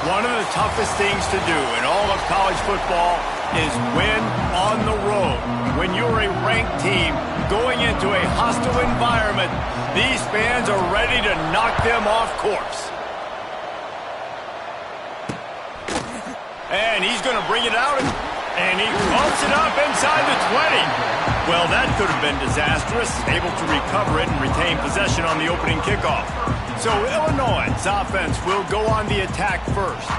One of the toughest things to do in all of college football is win on the road. When you're a ranked team going into a hostile environment, these fans are ready to knock them off course. And he's going to bring it out, and he bumps it up inside the 20. Well, that could have been disastrous. Able to recover it and retain possession on the opening kickoff. So Illinois' offense will go on the attack first.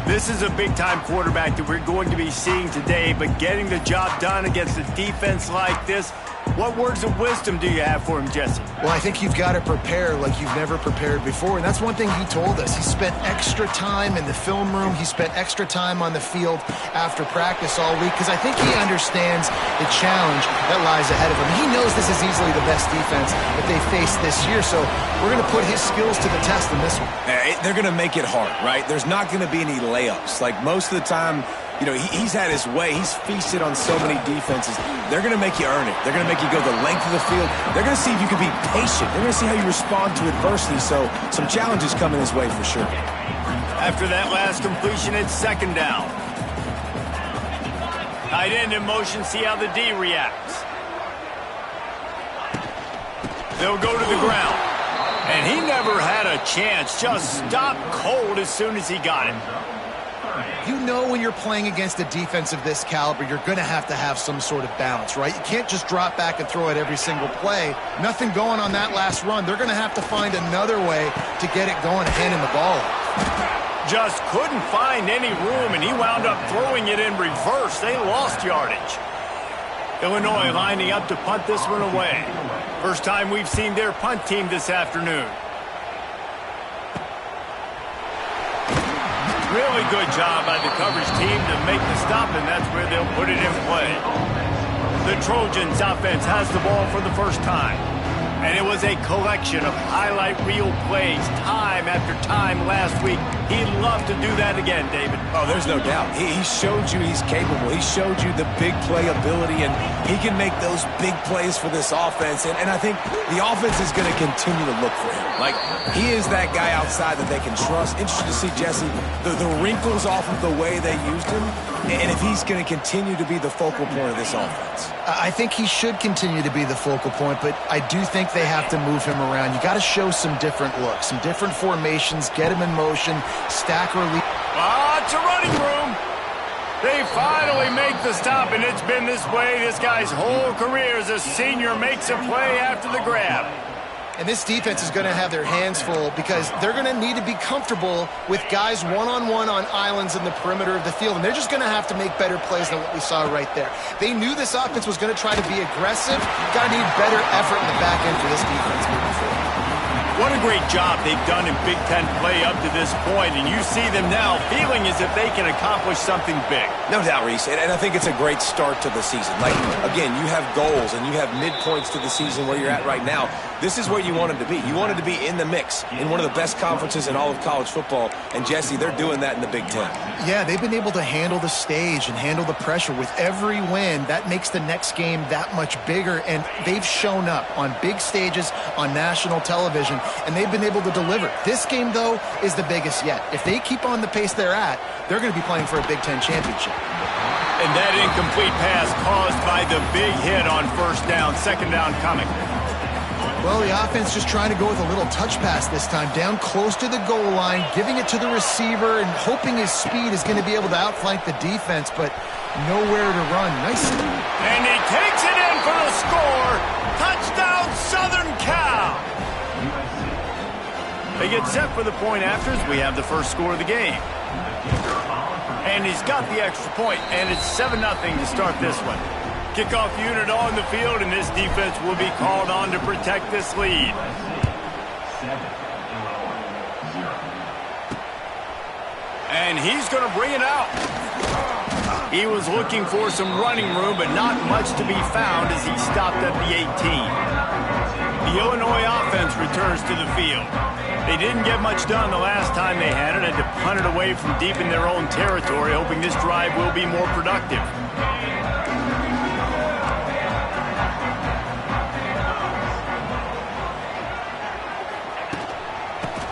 This is a big-time quarterback that we're going to be seeing today, but getting the job done against a defense like this, what words of wisdom do you have for him, Jesse? Well, I think you've got to prepare like you've never prepared before, and that's one thing he told us. He spent extra time in the film room. He spent extra time on the field after practice all week because I think he understands the challenge that lies ahead of him. He knows this is easily the best defense that they faced this year, so we're going to put his skills to the test in this one. They're going to make it hard, right? There's not going to be any layups. Like most of the time, you know, he's had his way. He's feasted on so many defenses. They're going to make you earn it. They're going to make you go the length of the field. They're going to see if you can be patient. They're going to see how you respond to adversity. So some challenges coming his way for sure. After that last completion, it's second down. Tight end in motion, see how the D reacts. They'll go to the ground. And he never had a chance. Just stopped cold as soon as he got it. You know when you're playing against a defense of this caliber, you're going to have some sort of balance, right? You can't just drop back and throw it every single play. Nothing going on that last run. They're going to have to find another way to get it going, handing the ball off. Just couldn't find any room, and he wound up throwing it in reverse. They lost yardage. Illinois lining up to punt this one away. First time we've seen their punt team this afternoon. Really good job by the coverage team to make the stop, and that's where they'll put it in play. The Trojans offense has the ball for the first time. And it was a collection of highlight reel plays time after time last week. He'd love to do that again, David. Oh, there's no doubt. He showed you he's capable. He showed you the big play ability, and he can make those big plays for this offense. And I think the offense is going to continue to look for him. Like, he is that guy outside that they can trust. Interesting to see, Jesse, the wrinkles off of the way they used him, and if he's going to continue to be the focal point of this offense. I think he should continue to be the focal point, but I do think they have to move him around. You got to show some different looks, some different formations, get him in motion, stack relief. It's a running room. They finally make the stop, and it's been this way this guy's whole career as a senior makes a play after the grab. And this defense is going to have their hands full because they're going to need to be comfortable with guys one-on-one on islands in the perimeter of the field. And they're just going to have to make better plays than what we saw right there. They knew this offense was going to try to be aggressive. Got to need better effort in the back end for this defense moving forward. What a great job they've done in Big Ten play up to this point, and you see them now feeling as if they can accomplish something big. No doubt, Reese, and I think it's a great start to the season. Like, again, you have goals and you have midpoints to the season where you're at right now. This is where you wanted to be. You wanted to be in the mix in one of the best conferences in all of college football, and Jesse, they're doing that in the Big Ten. Yeah, they've been able to handle the stage and handle the pressure. With every win, that makes the next game that much bigger, and they've shown up on big stages on national television, and they've been able to deliver. This game, though, is the biggest yet. If they keep on the pace they're at, they're going to be playing for a Big Ten championship. And that incomplete pass caused by the big hit on first down, second down coming. Well, the offense just trying to go with a little touch pass this time, down close to the goal line, giving it to the receiver and hoping his speed is going to be able to outflank the defense, but nowhere to run. Nice. And he takes it in for the score. Touchdown, Southern Cal. They get set for the point after as we have the first score of the game. And he's got the extra point, and it's 7-0 to start this one. Kickoff unit on the field, and this defense will be called on to protect this lead. And he's going to bring it out. He was looking for some running room, but not much to be found as he stopped at the 18. The Illinois offense returns to the field. They didn't get much done the last time they had it, had to punt it away from deep in their own territory, hoping this drive will be more productive.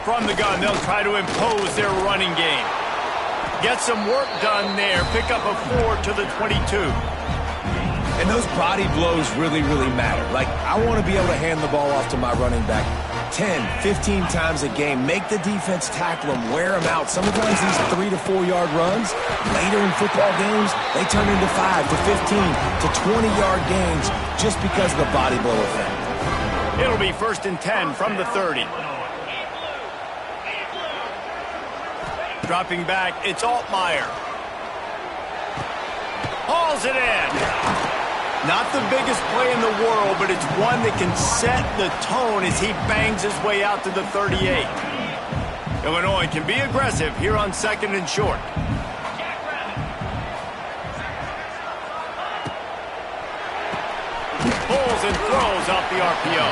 From the gun, they'll try to impose their running game. Get some work done there. Pick up a 4 to the 22. And those body blows really, really matter. Like, I want to be able to hand the ball off to my running back 10, 15 times a game. Make the defense tackle them, wear them out. Sometimes these 3 to 4 yard runs, later in football games, they turn into 5 to 15 to 20-yard gains just because of the body blow effect. It'll be 1st and 10 from the 30. Dropping back, it's Altmaier. Hauls it in. Not the biggest play in the world, but it's one that can set the tone as he bangs his way out to the 38. Illinois can be aggressive here on 2nd and short. Pulls and throws off the RPO.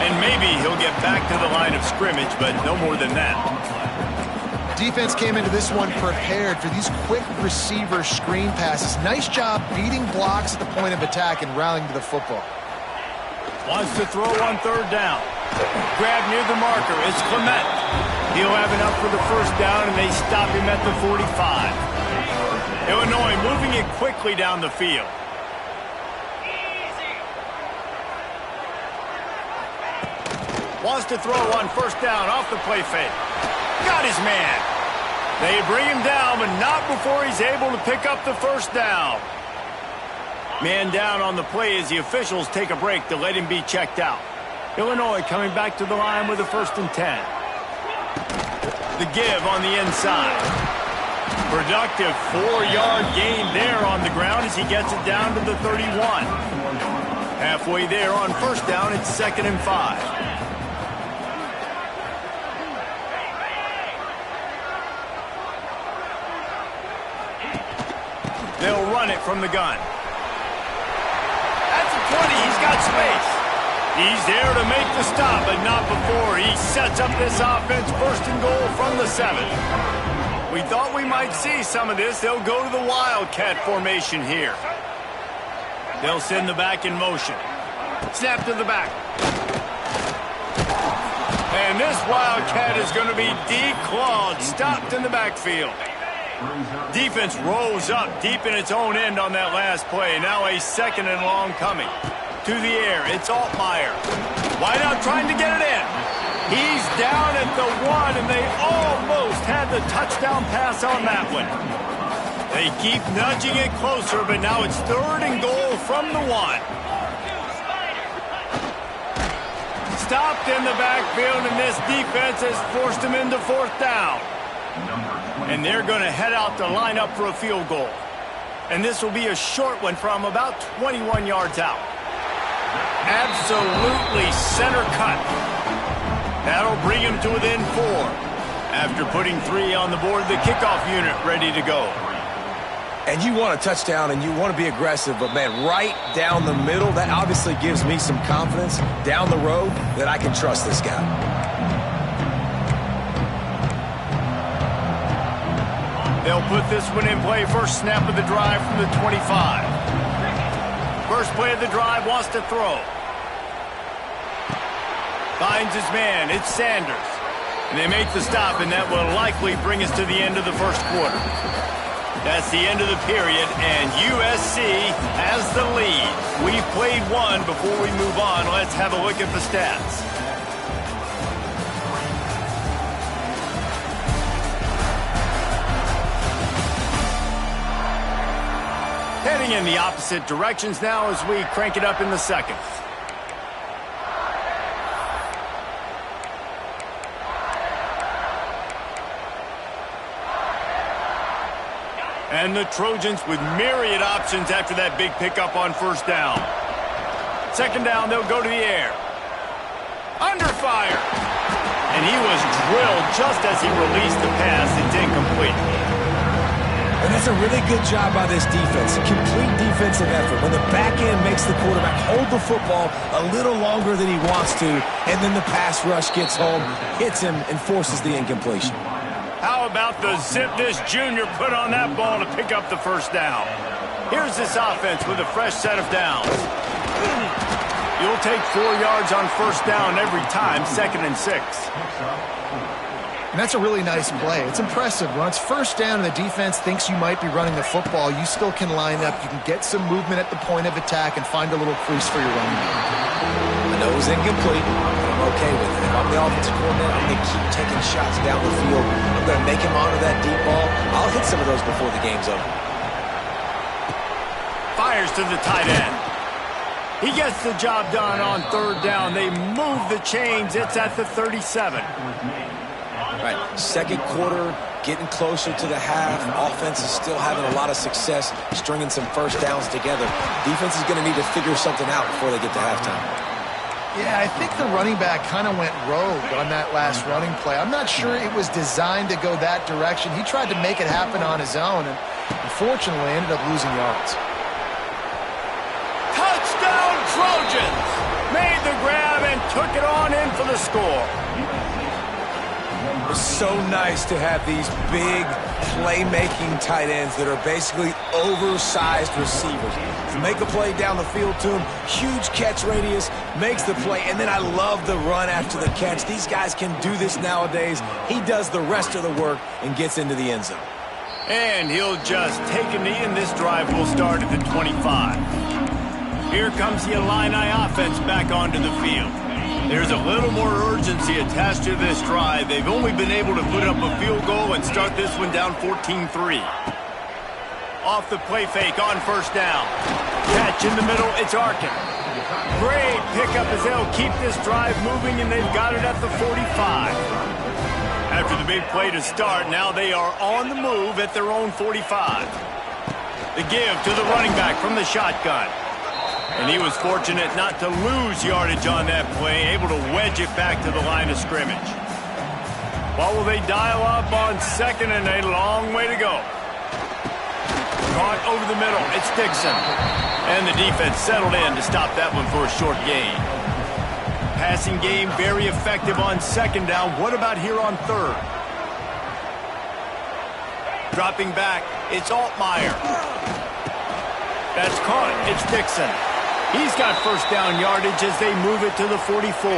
And maybe he'll get back to the line of scrimmage, but no more than that. Defense came into this one prepared for these quick receiver screen passes. Nice job beating blocks at the point of attack and rallying to the football. Wants to throw on 3rd down. Grab near the marker. It's Clement. He'll have enough for the 1st down, and they stop him at the 45. Illinois moving it quickly down the field. Wants to throw on 1st down off the play fake. Got his man. They bring him down, but not before he's able to pick up the 1st down. Man down on the play as the officials take a break to let him be checked out. Illinois coming back to the line with a 1st and 10. The give on the inside. Productive 4-yard gain there on the ground as he gets it down to the 31. Halfway there on 1st down, it's 2nd and 5. They'll run it from the gun. That's a 20. He's got space. He's there to make the stop, but not before he sets up this offense. 1st and goal from the 7. We thought we might see some of this. They'll go to the Wildcat formation here. They'll send the back in motion. Snap to the back. And this Wildcat is going to be declawed, stopped in the backfield. Defense rose up deep in its own end on that last play. Now a 2nd and long coming. To the air, it's Altmaier. Wideout trying to get it in. He's down at the 1, and they almost had the touchdown pass on that one. They keep nudging it closer, but now it's 3rd and goal from the 1. Stopped in the backfield, and this defense has forced him into 4th down. And they're going to head out to line up for a field goal. And this will be a short one from about 21 yards out. Absolutely center cut. That'll bring him to within 4. After putting 3 on the board, the kickoff unit ready to go. And you want a touchdown and you want to be aggressive, but man, right down the middle, that obviously gives me some confidence down the road that I can trust this guy. They'll put this one in play. 1st snap of the drive from the 25. 1st play of the drive, wants to throw. Finds his man. It's Sanders. And they make the stop, and that will likely bring us to the end of the 1st quarter. That's the end of the period, and USC has the lead. We've played one. Before we move on, let's have a look at the stats. Heading in the opposite directions now as we crank it up in the 2nd. And the Trojans with myriad options after that big pickup on 1st down. 2nd down, they'll go to the air. Under fire. And he was drilled just as he released the pass. It's incomplete. And that's a really good job by this defense. A complete defensive effort. When the back end makes the quarterback hold the football a little longer than he wants to, and then the pass rush gets home, hits him, and forces the incompletion. How about the zip this junior put on that ball to pick up the 1st down? Here's this offense with a fresh set of downs. You'll take 4 yards on 1st down every time, 2nd and 6. And that's a really nice play. It's impressive. When it's first down and the defense thinks you might be running the football, you still can line up. You can get some movement at the point of attack and find a little crease for your running back. I know it was incomplete, but I'm okay with it. If I'm the offensive coordinator, I'm going to keep taking shots down the field. I'm going to make him honor that deep ball. I'll hit some of those before the game's over. Fires to the tight end. He gets the job done on third down. They move the chains. It's at the 37. Right, second quarter, getting closer to the half. Offense is still having a lot of success stringing some first downs together. Defense is going to need to figure something out before they get to halftime. Yeah, I think the running back kind of went rogue on that last running play. I'm not sure it was designed to go that direction. He tried to make it happen on his own and unfortunately ended up losing yards. Touchdown Trojans! Made the grab and took it on in for the score. It's so nice to have these big playmaking tight ends that are basically oversized receivers. Make a play down the field to him, huge catch radius, makes the play, and then I love the run after the catch. These guys can do this nowadays. He does the rest of the work and gets into the end zone. And he'll just take a knee, and this drive will start at the 25. Here comes the Illini offense back onto the field. There's a little more urgency attached to this drive. They've only been able to put up a field goal and start this one down 14-3. Off the play fake on first down. Catch in the middle, it's Arkin. Great pickup as they'll keep this drive moving, and they've got it at the 45. After the big play to start, now they are on the move at their own 45. The give to the running back from the shotgun. And he was fortunate not to lose yardage on that play, able to wedge it back to the line of scrimmage. What will they dial up on second and a long way to go? Caught over the middle, it's Dixon. And the defense settled in to stop that one for a short gain. Passing game very effective on second down. What about here on third? Dropping back, it's Altmaier. That's caught, it's Dixon. He's got first down yardage as they move it to the 44.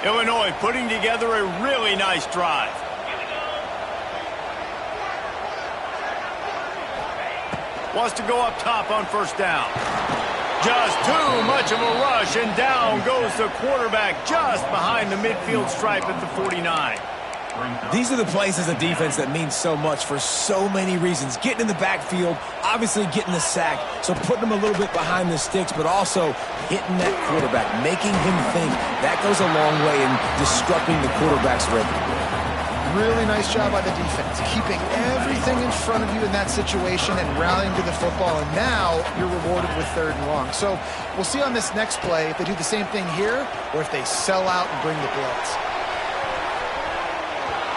Illinois putting together a really nice drive. Wants to go up top on first down. Just too much of a rush, and down goes the quarterback just behind the midfield stripe at the 49. These are the plays as a defense that mean so much for so many reasons. Getting in the backfield, obviously getting the sack, so putting them a little bit behind the sticks, but also hitting that quarterback, making him think. That goes a long way in disrupting the quarterback's rhythm. Really nice job by the defense, keeping everything in front of you in that situation and rallying to the football, and now you're rewarded with third and long. So we'll see on this next play if they do the same thing here or if they sell out and bring the blitz.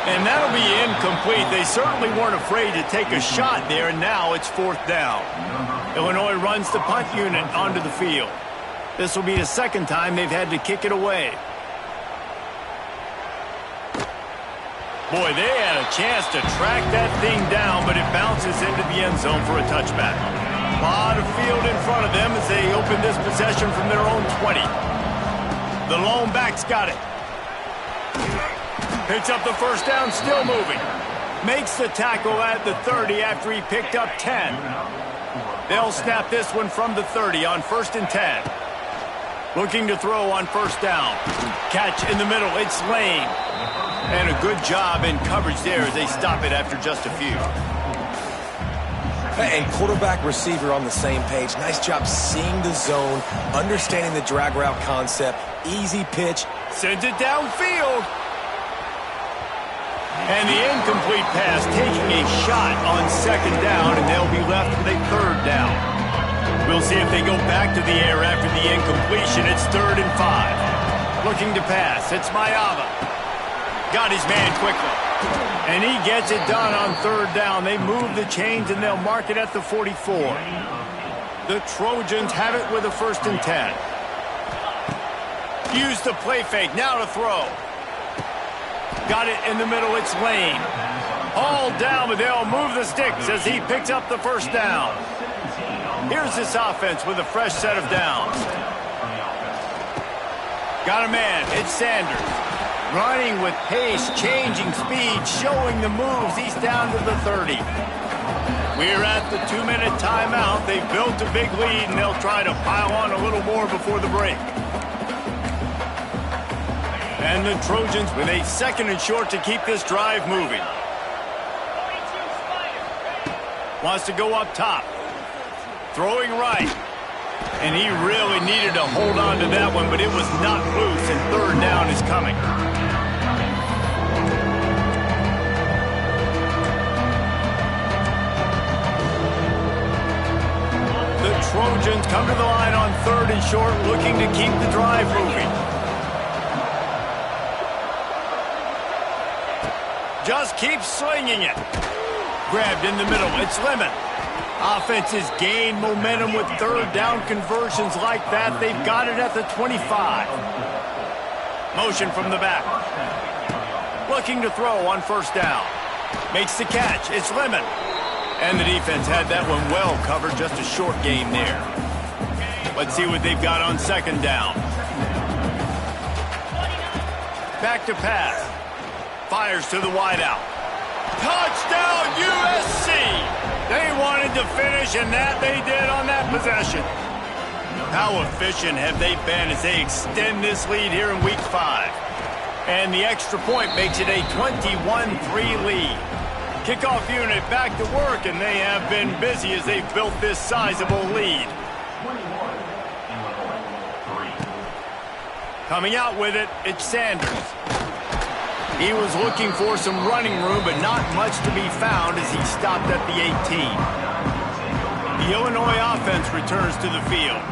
And that'll be incomplete. They certainly weren't afraid to take a shot there, and now it's fourth down. Illinois runs the punt unit onto the field. This will be the second time they've had to kick it away. Boy, they had a chance to track that thing down, but it bounces into the end zone for a touchback. A lot of field in front of them as they open this possession from their own 20. The lone back's got it. Picks up the first down, still moving. Makes the tackle at the 30 after he picked up 10. They'll snap this one from the 30 on 1st and 10. Looking to throw on first down. Catch in the middle, it's Lane. And a good job in coverage there as they stop it after just a few. And quarterback receiver on the same page. Nice job seeing the zone, understanding the drag route concept. Easy pitch. Sends it downfield. And the incomplete pass taking a shot on second down, and they'll be left with a third down. We'll see if they go back to the air after the incompletion. It's 3rd and 5. Looking to pass. It's Mayava. Got his man quickly. And he gets it done on third down. They move the chains, and they'll mark it at the 44. The Trojans have it with a 1st and 10. Use the play fake. Now to throw. Got it in the middle, it's Lane. All down, but they'll move the sticks as he picks up the first down. Here's this offense with a fresh set of downs. Got a man, it's Sanders. Running with pace, changing speed, showing the moves. He's down to the 30. We're at the 2-minute timeout. They've built a big lead, and they'll try to pile on a little more before the break. And the Trojans with a 2nd and short to keep this drive moving. Wants to go up top. Throwing right. And he really needed to hold on to that one, but it was not loose, and 3rd down is coming. The Trojans come to the line on 3rd and short, looking to keep the drive moving. Just keep slinging it. Grabbed in the middle. It's Lemon. Offenses gain momentum with 3rd down conversions like that. They've got it at the 25. Motion from the back. Looking to throw on 1st down. Makes the catch. It's Lemon. And the defense had that one well covered. Just a short gain there. Let's see what they've got on 2nd down. Back to pass. Fires to the wideout. Touchdown, USC! They wanted to finish, and that they did on that possession. How efficient have they been as they extend this lead here in Week 5? And the extra point makes it a 21-3 lead. Kickoff unit back to work, and they have been busy as they've built this sizable lead. Coming out with it, it's Sanders. He was looking for some running room, but not much to be found as he stopped at the 18. The Illinois offense returns to the field.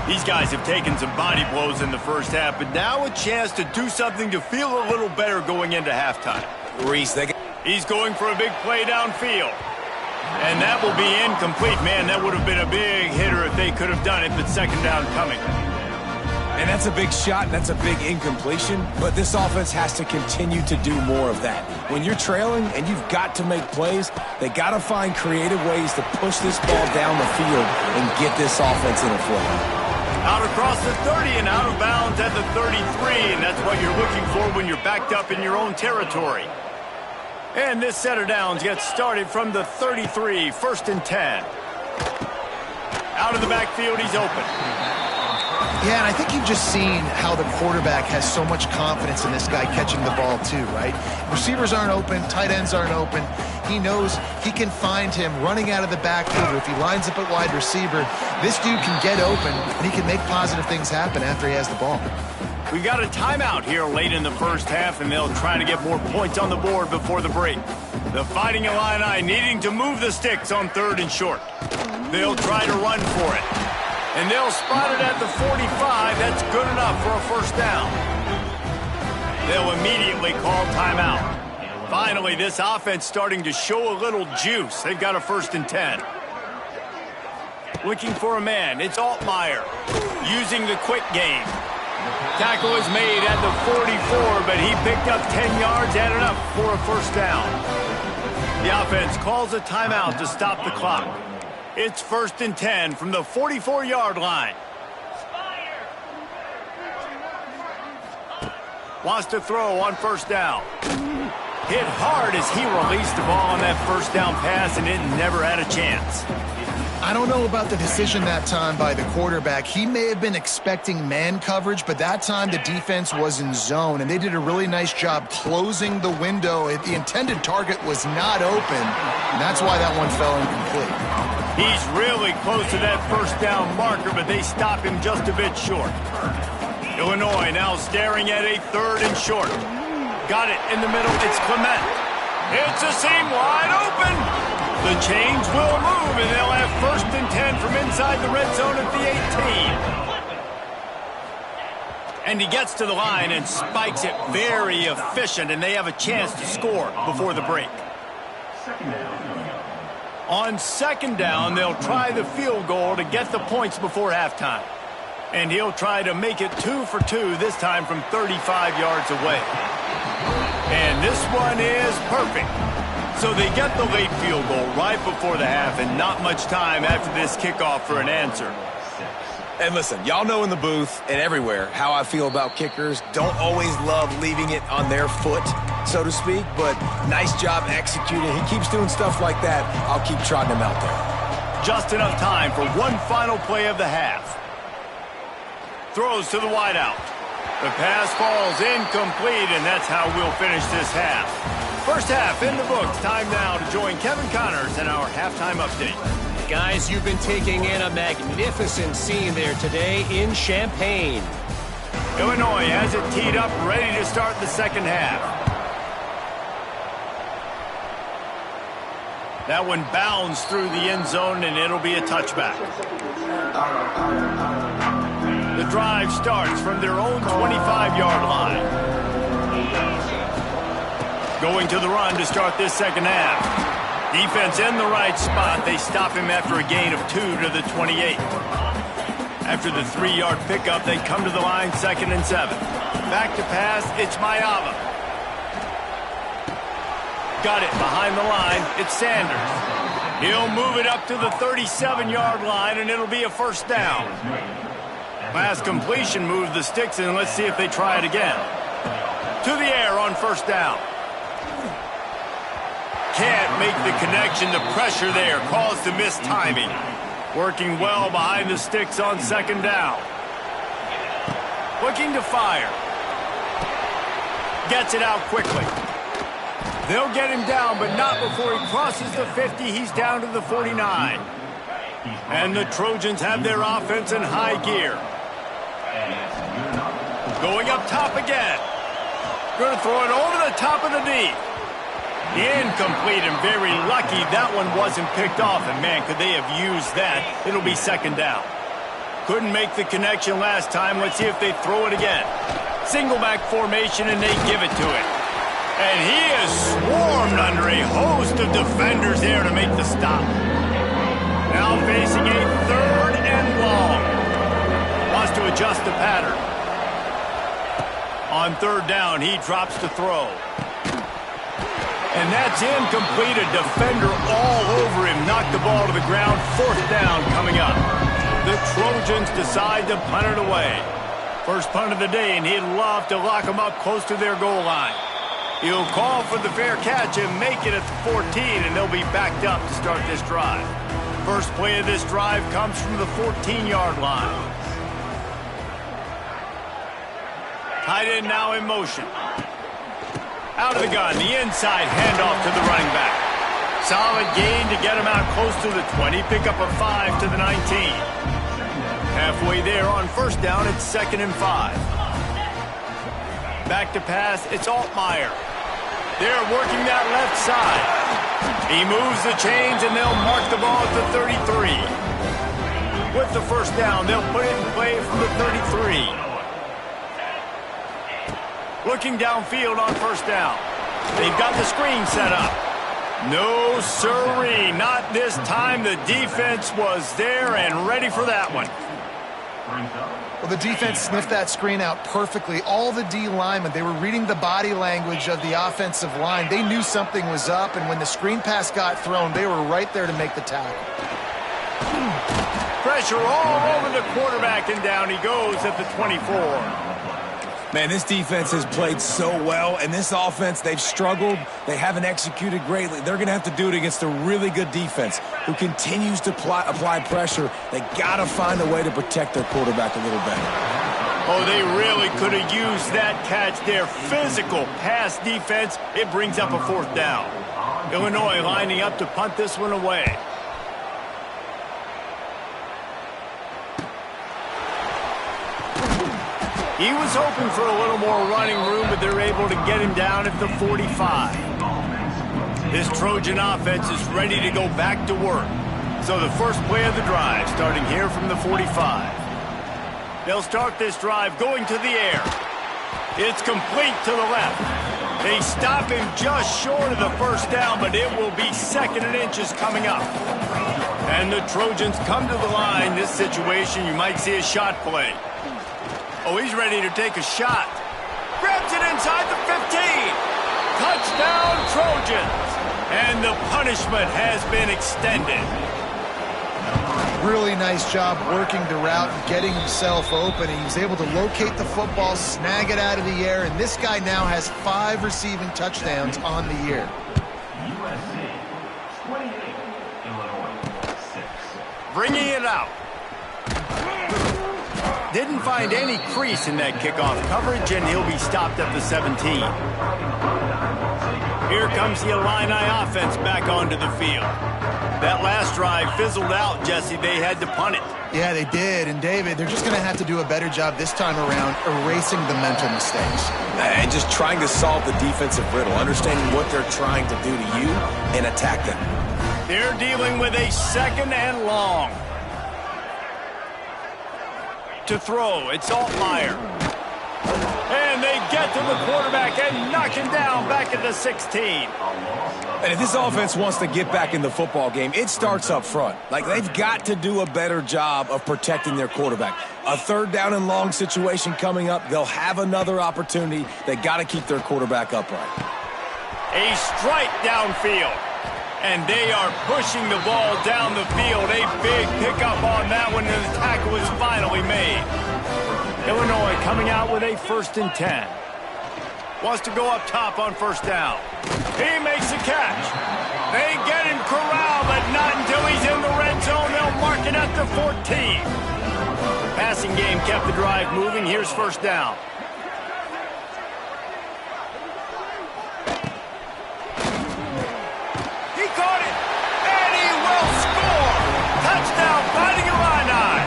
These guys have taken some body blows in the first half, but now a chance to do something to feel a little better going into halftime. He's going for a big play downfield. And that will be incomplete. Man, that would have been a big hitter if they could have done it, but 2nd down coming. And that's a big shot, and that's a big incompletion, but this offense has to continue to do more of that. When you're trailing and you've got to make plays, they got to find creative ways to push this ball down the field and get this offense in a flow. Out across the 30 and out of bounds at the 33, and that's what you're looking for when you're backed up in your own territory. And this set of downs gets started from the 33, 1st and 10. Out of the backfield, he's open. Yeah, and I think you've just seen how the quarterback has so much confidence in this guy catching the ball too, right? Receivers aren't open, tight ends aren't open. He knows he can find him running out of the backfield. If he lines up at wide receiver, this dude can get open, and he can make positive things happen after he has the ball. We got a timeout here late in the first half, and they'll try to get more points on the board before the break. The Fighting Illini needing to move the sticks on 3rd and short. They'll try to run for it. And they'll spot it at the 45. That's good enough for a 1st down. They'll immediately call timeout. Finally, this offense starting to show a little juice. They've got a 1st and 10. Looking for a man. It's Altmaier using the quick game. Tackle is made at the 44, but he picked up 10 yards and enough for a 1st down. The offense calls a timeout to stop the clock. It's 1st and 10 from the 44-yard line. Wants to throw on 1st down. Hit hard as he released the ball on that 1st down pass, and it never had a chance. I don't know about the decision that time by the quarterback. He may have been expecting man coverage, but that time the defense was in zone, and they did a really nice job closing the window. The intended target was not open, and that's why that one fell incomplete. He's really close to that 1st down marker, but they stop him just a bit short. Illinois now staring at a 3rd and short. Got it in the middle. It's Clement. It's a seam wide open. The chains will move, and they'll have 1st and 10 from inside the red zone at the 18. And he gets to the line and spikes it. Very efficient, and they have a chance to score before the break. On 2nd down, they'll try the field goal to get the points before halftime. And he'll try to make it 2 for 2, this time from 35 yards away. And this one is perfect. So they get the late field goal right before the half, and not much time after this kickoff for an answer. And listen, y'all know in the booth and everywhere how I feel about kickers. Don't always love leaving it on their foot, so to speak, but nice job executing. He keeps doing stuff like that. I'll keep trotting him out there. Just enough time for one final play of the half. Throws to the wideout. The pass falls incomplete, and that's how we'll finish this half. First half in the books. Time now to join Kevin Connors in our halftime update. Guys, you've been taking in a magnificent scene there today in Champaign. Illinois has it teed up, ready to start the second half. That one bounds through the end zone, and it'll be a touchback. The drive starts from their own 25-yard line. Going to the run to start this second half. Defense in the right spot. They stop him after a gain of 2 to the 28. After the 3-yard pickup, they come to the line, 2nd and 7. Back to pass, it's Mayava. Got it behind the line, it's Sanders. He'll move it up to the 37-yard line, and it'll be a first down. Last completion moved the sticks, and let's see if they try it again. To the air on first down. Can't make the connection. The pressure there caused the missed timing. Working well behind the sticks on second down. Looking to fire. Gets it out quickly. They'll get him down, but not before he crosses the 50. He's down to the 49. And the Trojans have their offense in high gear. Going up top again. Going to throw it over the top of the knee. Incomplete, and very lucky that one wasn't picked off. And, man, could they have used that? It'll be second down. Couldn't make the connection last time. Let's see if they throw it again. Single back formation, and they give it to it. And he is swarmed under a host of defenders there to make the stop. Now facing a 3rd and long. Wants to adjust the pattern. On 3rd down, he drops to throw. And that's incomplete. A defender all over him. Knocked the ball to the ground. 4th down coming up. The Trojans decide to punt it away. First punt of the day, and he'd love to lock them up close to their goal line. He'll call for the fair catch and make it at the 14, and they'll be backed up to start this drive. First play of this drive comes from the 14-yard line. Tight end now in motion. Out of the gun, the inside handoff to the running back. Solid gain to get him out close to the 20. Pick up a 5 to the 19. Halfway there on first down, it's 2nd and 5. Back to pass, it's Altmaier. They're working that left side. He moves the chains, and they'll mark the ball at the 33. With the first down, they'll put it in play from the 33. Looking downfield on first down. They've got the screen set up. No siree, not this time. The defense was there and ready for that one. Well, the defense sniffed that screen out perfectly. All the D linemen, they were reading the body language of the offensive line. They knew something was up, and when the screen pass got thrown, they were right there to make the tackle. Pressure all over the quarterback, and down he goes at the 24. Man, this defense has played so well, and this offense, they've struggled. They haven't executed greatly. They're going to have to do it against a really good defense who continues to apply pressure. They got to find a way to protect their quarterback a little better. Oh, they really could have used that catch there. Physical pass defense. It brings up a 4th down. Illinois lining up to punt this one away. He was hoping for a little more running room, but they're able to get him down at the 45. This Trojan offense is ready to go back to work. So the first play of the drive, starting here from the 45. They'll start this drive going to the air. It's complete to the left. They stop him just short of the first down, but it will be 2nd and inches coming up. And the Trojans come to the line. This situation, you might see a shot play. Oh, he's ready to take a shot. Grabs it inside the 15. Touchdown, Trojans. And the punishment has been extended. Really nice job working the route and getting himself open. He was able to locate the football, snag it out of the air, and this guy now has 5 receiving touchdowns on the year. USC 28, Illinois 6. Bringing it out. Didn't find any crease in that kickoff coverage, and he'll be stopped at the 17. Here comes the Illini offense back onto the field. That last drive fizzled out, Jesse. They had to punt it. Yeah, they did. And, David, they're just going to have to do a better job this time around erasing the mental mistakes. And just trying to solve the defensive riddle, understanding what they're trying to do to you and attack them. They're dealing with a 2nd and long. To throw, it's Altmaier. And they get to the quarterback and knock him down back at the 16. And if this offense wants to get back in the football game, it starts up front. Like, they've got to do a better job of protecting their quarterback. A 3rd down and long situation coming up. They'll have another opportunity. They got to keep their quarterback upright. A strike downfield. And they are pushing the ball down the field. A big pickup on that one, and the tackle is finally made. Illinois coming out with a 1st and 10. Wants to go up top on 1st down. He makes the catch. They get him corralled, but not until he's in the red zone. They'll mark it at the 14. Passing game kept the drive moving. Here's 1st down. He caught it, and he will score. Touchdown, Fighting Illini.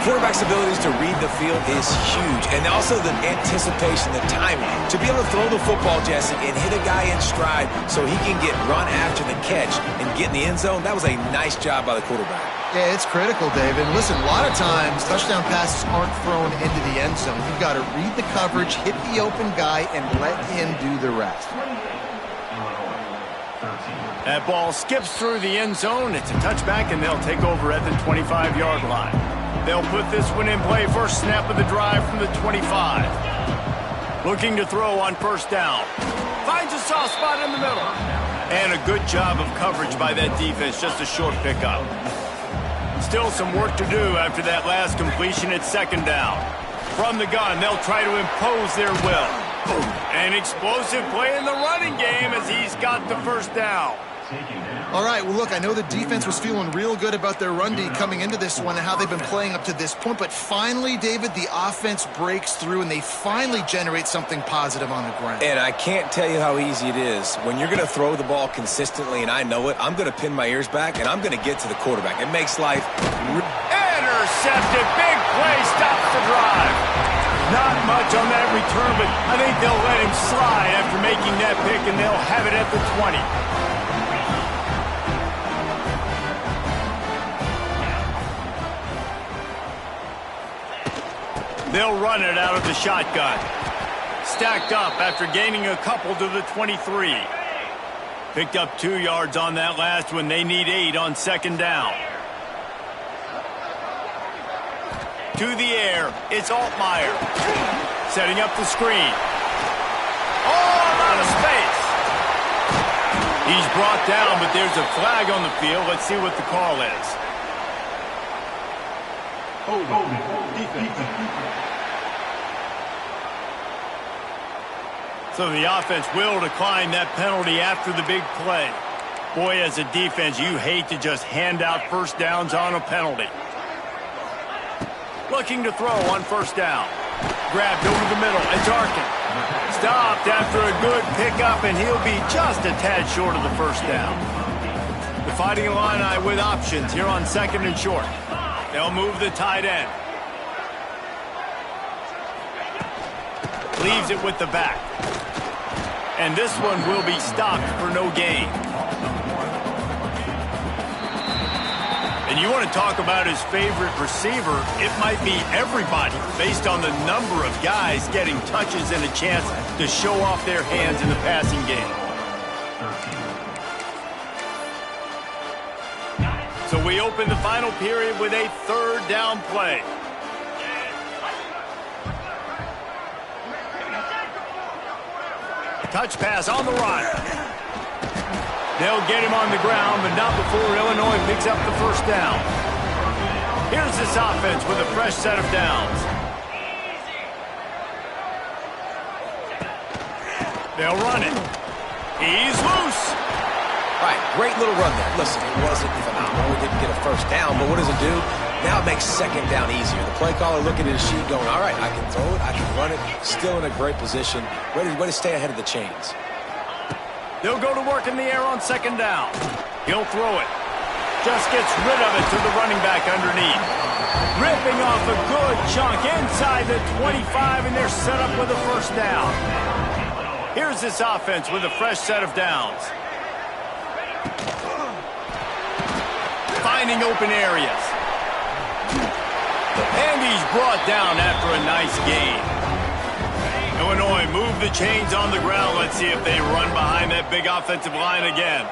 Quarterback's abilities to read the field is huge, and also the anticipation, the timing. To be able to throw the football, Jesse, and hit a guy in stride so he can get run after the catch and get in the end zone, that was a nice job by the quarterback. Yeah, it's critical, David. Listen, a lot of times touchdown passes aren't thrown into the end zone. You've got to read the coverage, hit the open guy, and let him do the rest. That ball skips through the end zone. It's a touchback, and they'll take over at the 25-yard line. They'll put this one in play. First snap of the drive from the 25. Looking to throw on 1st down. Finds a soft spot in the middle. And a good job of coverage by that defense. Just a short pickup. Still some work to do after that last completion at 2nd down. From the gun, they'll try to impose their will. An explosive play in the running game as he's got the 1st down. All right, well, look, I know the defense was feeling real good about their run D coming into this one and how they've been playing up to this point, but finally, David, the offense breaks through and they finally generate something positive on the ground. And I can't tell you how easy it is. When you're going to throw the ball consistently, and I know it, I'm going to pin my ears back, and I'm going to get to the quarterback. It makes life... Intercepted. Big play stops the drive. Not much on that return, but I think they'll let him slide after making that pick, and they'll have it at the 20. They'll run it out of the shotgun. Stacked up after gaining a couple to the 23. Picked up 2 yards on that last one. They need 8 on 2nd down. To the air, it's Altmaier. Setting up the screen. All out of space. He's brought down, but there's a flag on the field. Let's see what the call is. So the offense will decline that penalty after the big play. Boy, as a defense, you hate to just hand out 1st downs on a penalty. Looking to throw on 1st down. Grabbed over the middle. It's Arkin. Stopped after a good pickup, and he'll be just a tad short of the 1st down. The Fighting Illini with options here on 2nd and short. They'll move the tight end. Leaves it with the back. And this one will be stopped for no gain. And you want to talk about his favorite receiver, it might be everybody based on the number of guys getting touches and a chance to show off their hands in the passing game. So we open the final period with a 3rd down play. Touch pass on the run. They'll get him on the ground, but not before Illinois picks up the 1st down. Here's this offense with a fresh set of downs. They'll run it. He's loose. Right, great little run there. Listen, it wasn't phenomenal. We didn't get a first down, but what does it do? Now it makes second down easier. The play caller looking at his sheet going, all right, I can throw it, I can run it. Still in a great position. Way to stay ahead of the chains. They'll go to work in the air on second down. He'll throw it. Just gets rid of it to the running back underneath. Ripping off a good chunk inside the 25, and they're set up with a first down. Here's this offense with a fresh set of downs. Finding open areas. And he's brought down after a nice gain. Illinois move the chains on the ground. Let's see if they run behind that big offensive line again.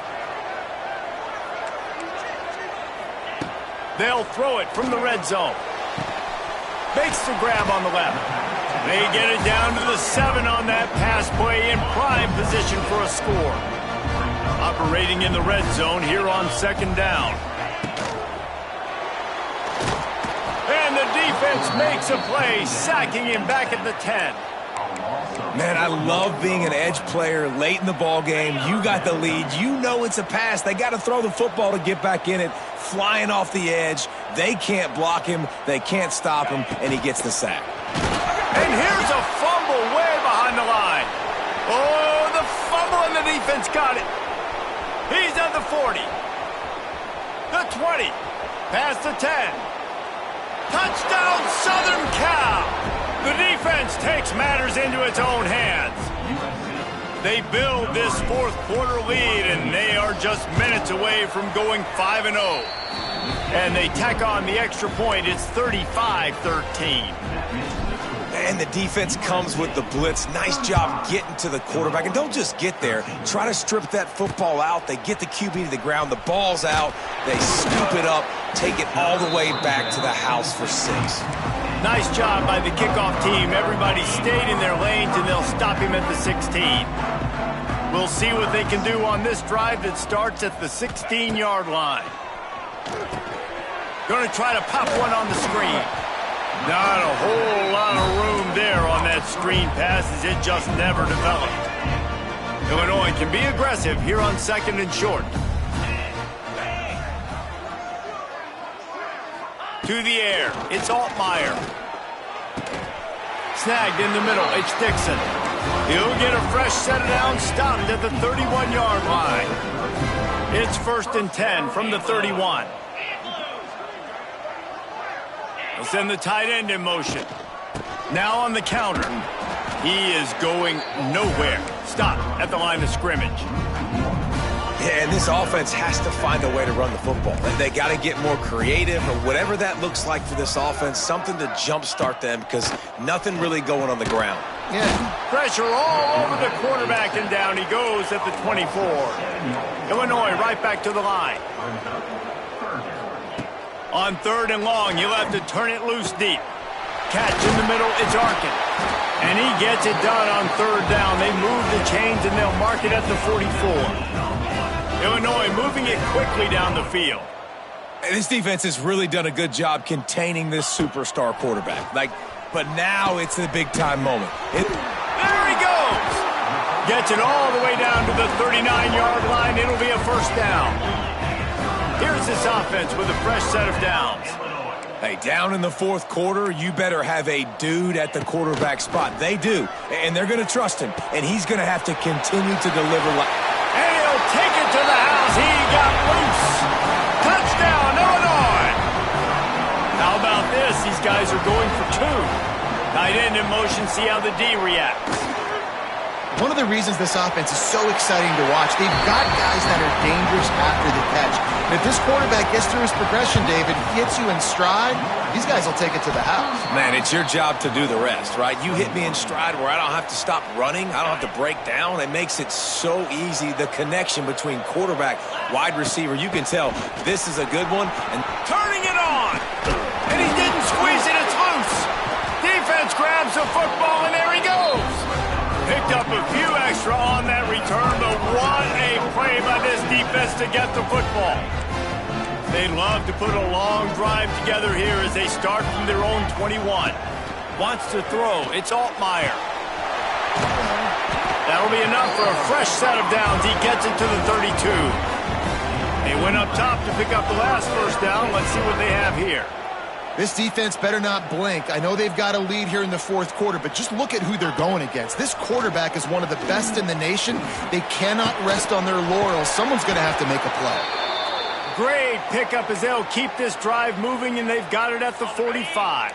They'll throw it from the red zone. Makes the grab on the left. They get it down to the 7 on that pass play in prime position for a score. Operating in the red zone here on second down. And the defense makes a play, sacking him back at the 10. Man, I love being an edge player late in the ball game. You got the lead. You know it's a pass. They got to throw the football to get back in it. Flying off the edge. They can't block him. They can't stop him, and he gets the sack. And here's a fumble way behind the line. Oh, the fumble, and the defense got it. He's at the 40. The 20. Past the 10. Touchdown, Southern Cal. The defense takes matters into its own hands. They build this fourth quarter lead, and they are just minutes away from going 5-0. And they tack on the extra point. It's 35-13. And the defense comes with the blitz. Nice job getting to the quarterback. And don't just get there. Try to strip that football out. They get the QB to the ground. The ball's out. They scoop it up, take it all the way back to the house for 6. Nice job by the kickoff team. Everybody stayed in their lanes, and they'll stop him at the 16. We'll see what they can do on this drive that starts at the 16-yard line. Going to try to pop one on the screen. Not a whole lot of room there on that screen pass, as it just never developed. Illinois can be aggressive here on second and short. To the air, it's Altmaier. Snagged in the middle, it's Dixon. He'll get a fresh set down, stopped at the 31-yard line. It's 1st and 10 from the 31. They'll send the tight end in motion. Now on the counter. He is going nowhere. Stop at the line of scrimmage. Yeah, and this offense has to find a way to run the football. They got to get more creative, or whatever that looks like for this offense, something to jumpstart them, because nothing really going on the ground. Yeah. Pressure all over the quarterback, and down he goes at the 24. Illinois right back to the line. On 3rd and long, you'll have to turn it loose deep. Catch in the middle, it's Arkin. And he gets it done on 3rd down. They move the chains, and they'll mark it at the 44. Illinois moving it quickly down the field. And this defense has really done a good job containing this superstar quarterback. But now it's the big-time moment. There he goes! Gets it all the way down to the 39-yard line. It'll be a first down. Here's this offense with a fresh set of downs. Hey, down in the 4th quarter, you better have a dude at the quarterback spot. They do, and they're going to trust him, and he's going to have to continue to deliver. And he'll take it to the house. He got loose. Touchdown, Illinois. How about this? These guys are going for 2. Tight end in motion. See how the D reacts. One of the reasons this offense is so exciting to watch, they've got guys that are dangerous after the catch. And if this quarterback gets through his progression, David, gets you in stride, these guys will take it to the house. Man, it's your job to do the rest, right? You hit me in stride where I don't have to stop running. I don't have to break down. It makes it so easy. The connection between quarterback, wide receiver, you can tell this is a good one. And turning it on. And he didn't squeeze it. It's loose. Defense grabs the football, and there he goes. Picked up a few extra on that return, but what a play by this defense to get the football. They'd love to put a long drive together here as they start from their own 21. Wants to throw. It's Altmaier. That'll be enough for a fresh set of downs. He gets it to the 32. They went up top to pick up the last first down. Let's see what they have here. This defense better not blink. I know they've got a lead here in the fourth quarter, but just look at who they're going against. This quarterback is one of the best in the nation. They cannot rest on their laurels. Someone's going to have to make a play. Great pickup as they'll keep this drive moving, and they've got it at the 45.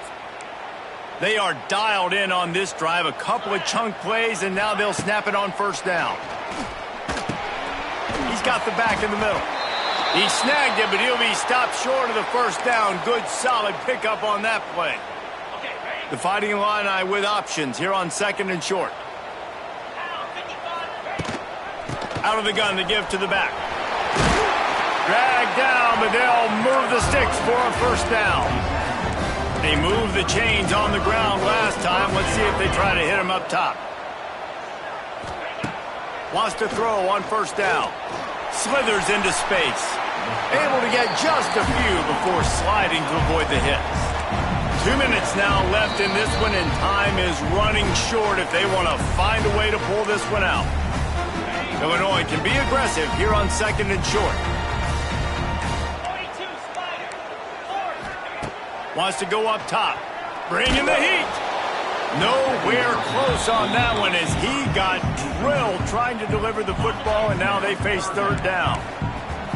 They are dialed in on this drive. A couple of chunk plays, and now they'll snap it on first down. He's got the back in the middle. He snagged it, but he'll be stopped short of the first down. Good, solid pickup on that play. The Fighting Illini with options here on second and short. Out of the gun to give to the back. Dragged down, but they'll move the sticks for a first down. They moved the chains on the ground last time. Let's see if they try to hit him up top. Wants to throw on first down. Slithers into space. Able to get just a few before sliding to avoid the hits. 2 minutes now left in this one, and time is running short if they want to find a way to pull this one out. Illinois can be aggressive here on second and short. Wants to go up top. Bring in the heat. Nowhere close on that one as he got drilled trying to deliver the football, and now they face third down.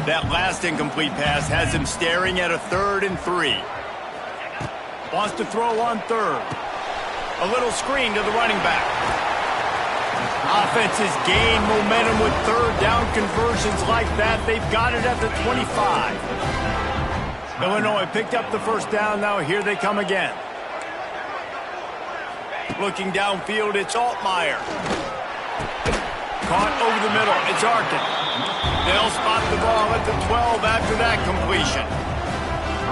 That last incomplete pass has him staring at a 3rd and 3. Wants to throw on third. A little screen to the running back. Offenses gain momentum with third down conversions like that. They've got it at the 25. Illinois picked up the first down. Now here they come again. Looking downfield, it's Altmaier. Caught over the middle. It's Arkin. They'll spot the ball at the 12 after that completion.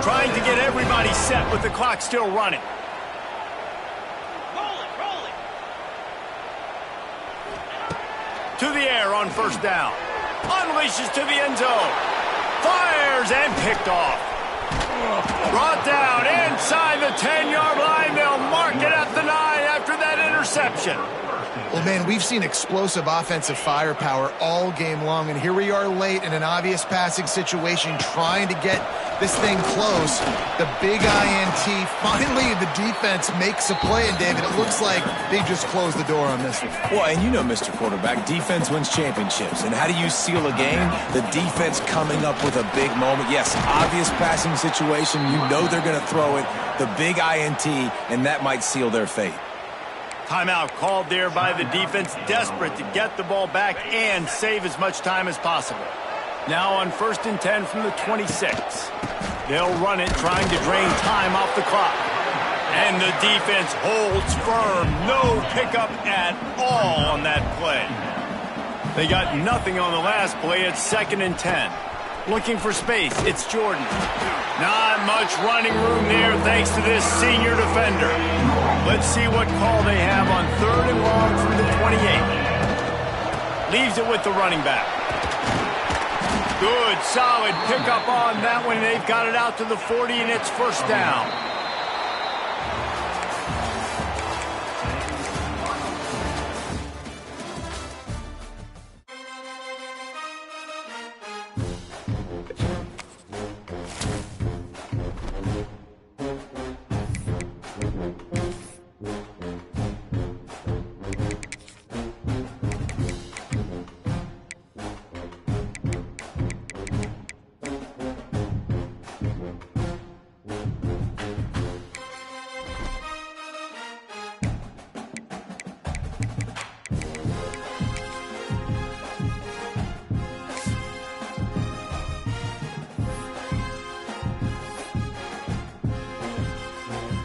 Trying to get everybody set with the clock still running. To the air on first down. Unleashes to the end zone. Fires and picked off. Brought down inside the 10-yard line. They'll mark it at the 9 after that interception. Well, man, we've seen explosive offensive firepower all game long, and here we are late in an obvious passing situation trying to get this thing close. The big INT. Finally, the defense makes a play, and David, it looks like they just closed the door on this one. Well, and you know, Mr. Quarterback, defense wins championships. And how do you seal a game? The defense coming up with a big moment. Yes, obvious passing situation. You know they're going to throw it. The big INT, and that might seal their fate. Timeout called there by the defense, desperate to get the ball back and save as much time as possible. Now on 1st and 10 from the 26. They'll run it, trying to drain time off the clock. And the defense holds firm. No pickup at all on that play. They got nothing on the last play. It's 2nd and 10. Looking for space. It's Jordan. Not much running room there thanks to this senior defender. Let's see what call they have on 3rd and long from the 28. Leaves it with the running back. Good, solid pickup on that one. They've got it out to the 40, and it's first down.